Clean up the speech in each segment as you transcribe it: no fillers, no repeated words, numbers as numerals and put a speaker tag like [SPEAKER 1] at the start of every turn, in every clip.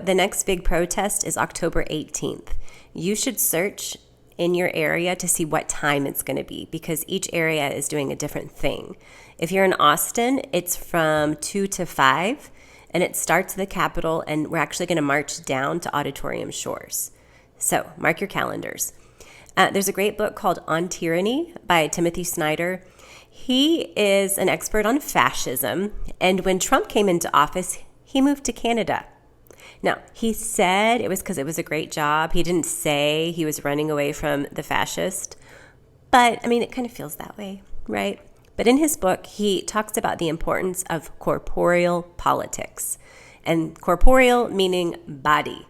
[SPEAKER 1] The next big protest is October 18th. You should search in your area to see what time it's going to be because each area is doing a different thing. If you're in Austin, it's from 2 to 5, and it starts at the Capitol, and we're actually going to march down to Auditorium Shores. So mark your calendars. There's a great book called On Tyranny by Timothy Snyder. He is an expert on fascism, and when Trump came into office, he moved to Canada. Now, he said it was because it was a great job. He didn't say he was running away from the fascist, but I mean, it kind of feels that way, right? But in his book, he talks about the importance of corporeal politics, and corporeal meaning body.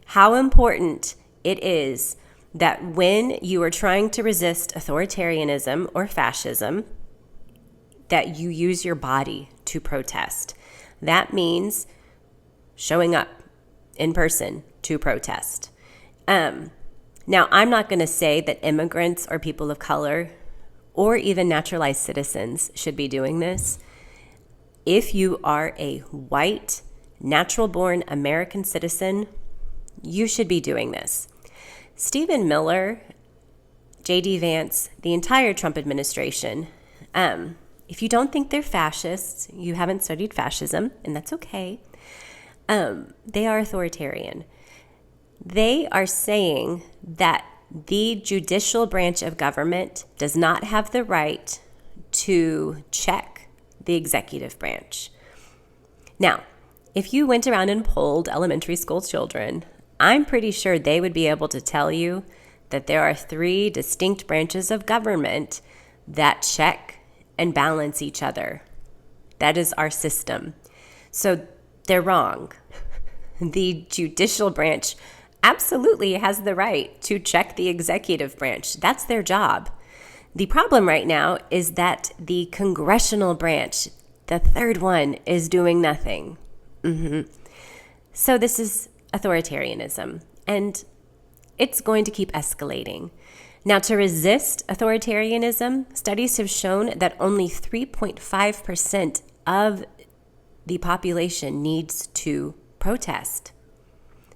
[SPEAKER 1] How important it is that when you are trying to resist authoritarianism or fascism, that you use your body to protest. That means showing up in person to protest. Now, I'm not going to say that immigrants or people of color or even naturalized citizens should be doing this. If you are a white, natural-born American citizen, you should be doing this. Stephen Miller, J.D. Vance, the entire Trump administration, if you don't think they're fascists, you haven't studied fascism, and that's okay. They are authoritarian. They are saying that the judicial branch of government does not have the right to check the executive branch. Now, if you went around and polled elementary school children, I'm pretty sure they would be able to tell you that there are 3 distinct branches of government that check and balance each other. That is our system. So they're wrong. The judicial branch absolutely has the right to check the executive branch. That's their job. The problem right now is that the congressional branch, the third one, is doing nothing. So this is authoritarianism, and it's going to keep escalating. Now, to resist authoritarianism, studies have shown that only 3.5% of the population needs to protest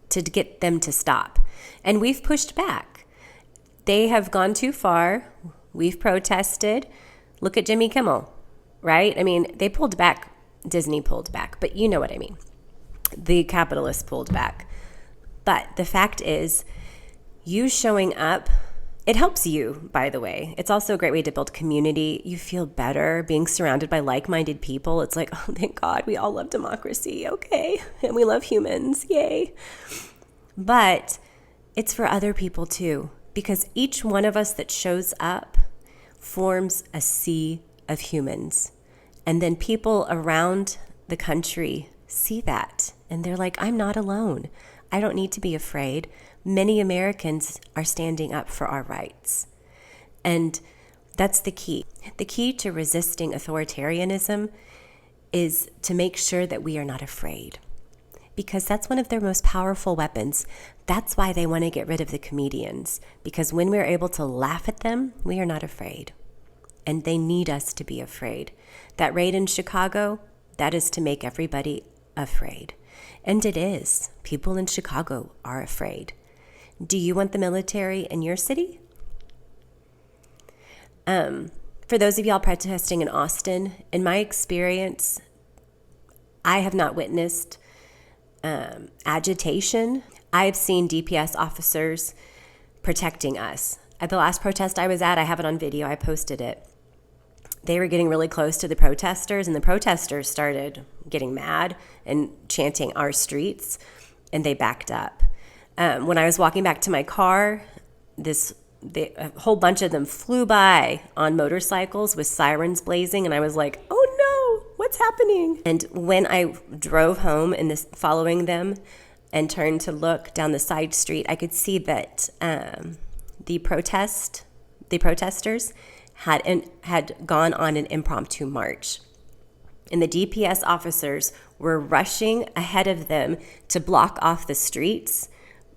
[SPEAKER 1] to get them to stop. And we've pushed back. They have gone too far. We've protested. Look at Jimmy Kimmel, right? I mean, they pulled back. Disney pulled back, but you know what I mean. The capitalists pulled back. But the fact is, you showing up, it helps you, by the way. It's also a great way to build community. You feel better being surrounded by like-minded people. It's like, oh, thank God, we all love democracy. Okay. And we love humans. Yay. But it's for other people too, because each one of us that shows up forms a sea of humans. And then people around the country see that, and they're like, I'm not alone. I don't need to be afraid. Many Americans are standing up for our rights. And that's the key. The key to resisting authoritarianism is to make sure that we are not afraid, because that's one of their most powerful weapons. That's why they want to get rid of the comedians, because when we're able to laugh at them, we are not afraid. And they need us to be afraid. That raid in Chicago, that is to make everybody afraid. And it is. People in Chicago are afraid. Do you want the military in your city? For those of y'all protesting in Austin, in my experience, I have not witnessed agitation. I've seen DPS officers protecting us. At the last protest I was at, I have it on video, I posted it. They were getting really close to the protesters, and the protesters started getting mad and chanting our streets, and they backed up. When I was walking back to my car, a whole bunch of them flew by on motorcycles with sirens blazing, and I was like, oh no, what's happening? And when I drove home and following them and turned to look down the side street, I could see that the protesters had gone on an impromptu march. And the DPS officers were rushing ahead of them to block off the streets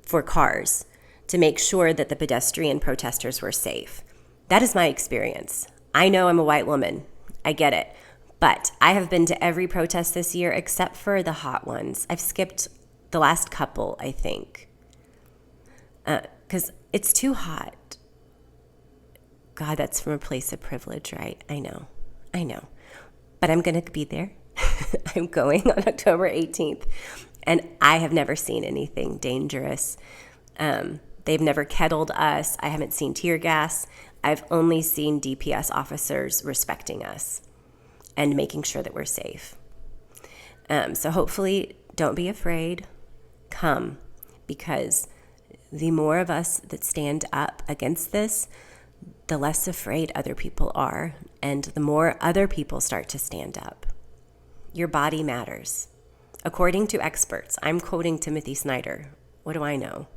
[SPEAKER 1] for cars to make sure that the pedestrian protesters were safe. That is my experience. I know I'm a white woman. I get it. But I have been to every protest this year except for the hot ones. I've skipped the last couple, I think, because it's too hot. God, that's from a place of privilege, right? I know. But I'm going to be there. I'm going on October 18th, and I have never seen anything dangerous. They've never kettled us. I haven't seen tear gas. I've only seen DPS officers respecting us and making sure that we're safe. So hopefully, don't be afraid. Come, because the more of us that stand up against this, the less afraid other people are, and the more other people start to stand up. Your body matters. According to experts, I'm quoting Timothy Snyder. What do I know?